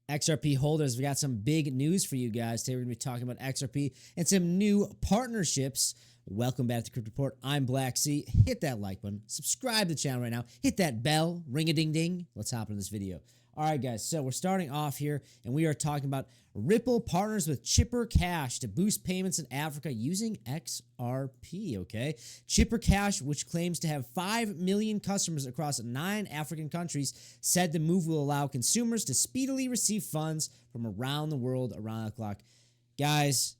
XRP holders, we got some big news for you guys. Today we're going to be talking about XRP and some new partnerships. Welcome back to Crypto Report. I'm Blacksea. Hit that like button. Subscribe to the channel right now. Hit that bell. Ring-a-ding-ding. Let's hop into this video. All right, guys. So we're starting off here, and we are talking about Ripple partners with Chipper Cash to boost payments in Africa using XRP, okay? Chipper Cash, which claims to have 5 million customers across 9 African countries, said the move will allow consumers to speedily receive funds from around the world around the clock. Guys,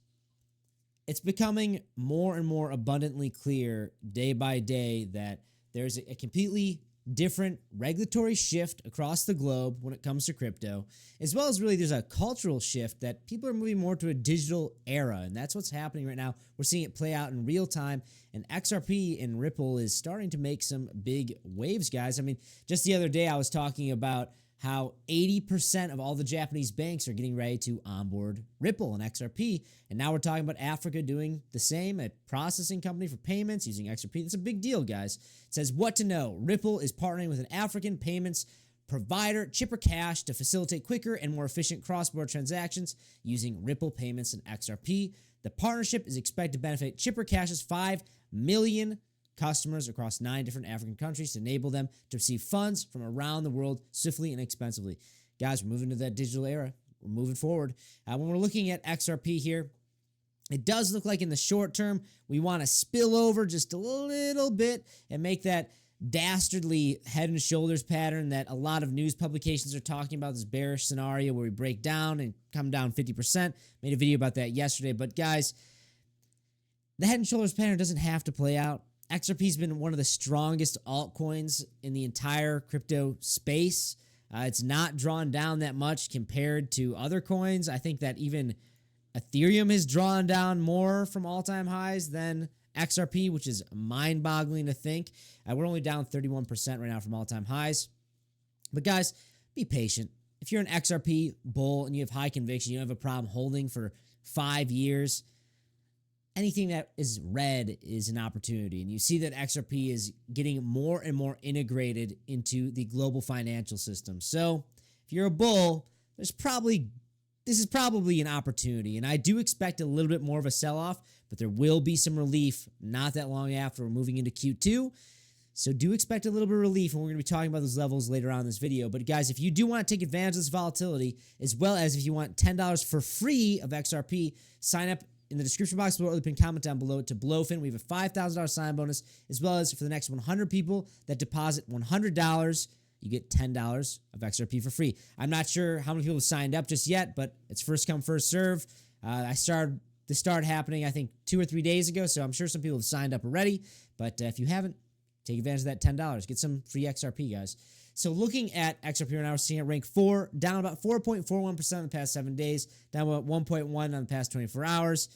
it's becoming more and more abundantly clear day by day that there's a completely different regulatory shift across the globe when it comes to crypto, as well as really there's a cultural shift that people are moving more to a digital era, and that's what's happening right now. We're seeing it play out in real time, and XRP and Ripple is starting to make some big waves, guys. I mean, just the other day I was talking about how 80% of all the Japanese banks are getting ready to onboard Ripple and XRP. And now we're talking about Africa doing the same, a processing company for payments using XRP. That's a big deal, guys. It says, what to know. Ripple is partnering with an African payments provider, Chipper Cash, to facilitate quicker and more efficient cross-border transactions using Ripple payments and XRP. The partnership is expected to benefit Chipper Cash's 5 million customers across 9 different African countries to enable them to receive funds from around the world swiftly and inexpensively. Guys, we're moving to that digital era. We're moving forward. When we're looking at XRP here, it does look like in the short term, we want to spill over just a little bit and make that dastardly head and shoulders pattern that a lot of news publications are talking about, this bearish scenario where we break down and come down 50%. Made a video about that yesterday. But guys, the head and shoulders pattern doesn't have to play out. XRP has been one of the strongest altcoins in the entire crypto space. It's not drawn down that much compared to other coins. I think that even Ethereum has drawn down more from all-time highs than XRP, which is mind-boggling to think. We're only down 31% right now from all-time highs. But guys, be patient. If you're an XRP bull and you have high conviction, you don't have a problem holding for 5 years, anything that is red is an opportunity. And you see that XRP is getting more and more integrated into the global financial system. So if you're a bull, this is probably an opportunity. And I do expect a little bit more of a sell-off, but there will be some relief not that long after we're moving into Q2. So do expect a little bit of relief, and we're going to be talking about those levels later on in this video. But guys, if you do want to take advantage of this volatility, as well as if you want $10 for free of XRP, sign up in the description box below or the pinned comment down below to Blowfin. We have a $5,000 sign bonus, as well as for the next 100 people that deposit $100, you get $10 of XRP for free. I'm not sure how many people have signed up just yet, but it's first come, first serve. This started happening, I think, 2 or 3 days ago, so I'm sure some people have signed up already. But if you haven't, take advantage of that $10. Get some free XRP, guys. So looking at XRP right now, we're seeing it rank 4, down about 4.41% in the past 7 days, down about 1.1 on the past 24 hours.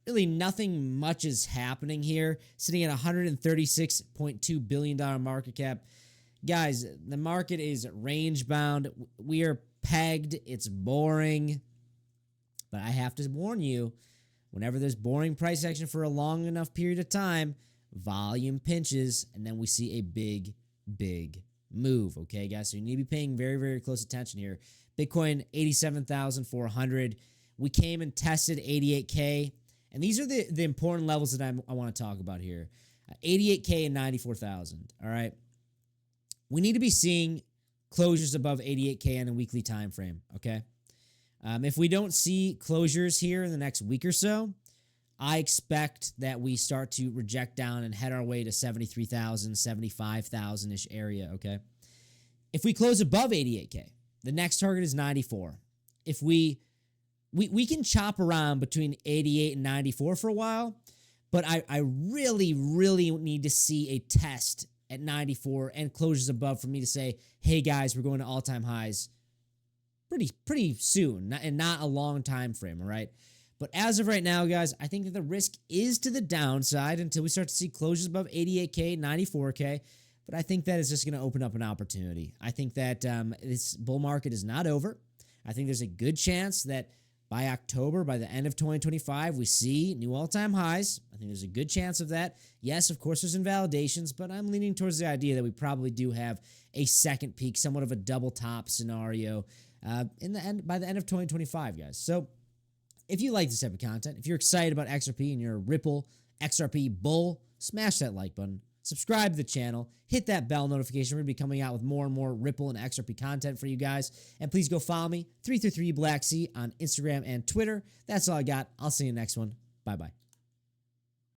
Really nothing much is happening here. Sitting at $136.2 billion market cap. Guys, the market is range bound. We are pegged. It's boring. But I have to warn you, whenever there's boring price action for a long enough period of time, volume pinches, and then we see a big move, okay, guys? So you need to be paying very, very close attention here. Bitcoin, 87,400. We came and tested 88K, and these are the important levels that I want to talk about here. 88K and 94,000, all right? We need to be seeing closures above 88K on a weekly time frame, okay? If we don't see closures here in the next week or so, I expect that we start to reject down and head our way to 73,000, 75,000-ish area, okay? If we close above 88K, the next target is 94. If we can chop around between 88 and 94 for a while, but I really need to see a test at 94 and closures above for me to say, hey, guys, we're going to all-time highs pretty soon, and not a long time frame, all right? But as of right now, guys, I think that the risk is to the downside until we start to see closures above 88K, 94K. But I think that is just going to open up an opportunity. I think that this bull market is not over. I think there's a good chance that by October, by the end of 2025, we see new all-time highs. I think there's a good chance of that. Yes, of course, there's invalidations, but I'm leaning towards the idea that we probably do have a second peak, somewhat of a double top scenario by the end of 2025, guys. So if you like this type of content, if you're excited about XRP and you're a Ripple XRP bull, smash that like button, subscribe to the channel, hit that bell notification. We're going to be coming out with more and more Ripple and XRP content for you guys. And please go follow me, 333 Black Sea on Instagram and Twitter. That's all I got. I'll see you next one. Bye-bye.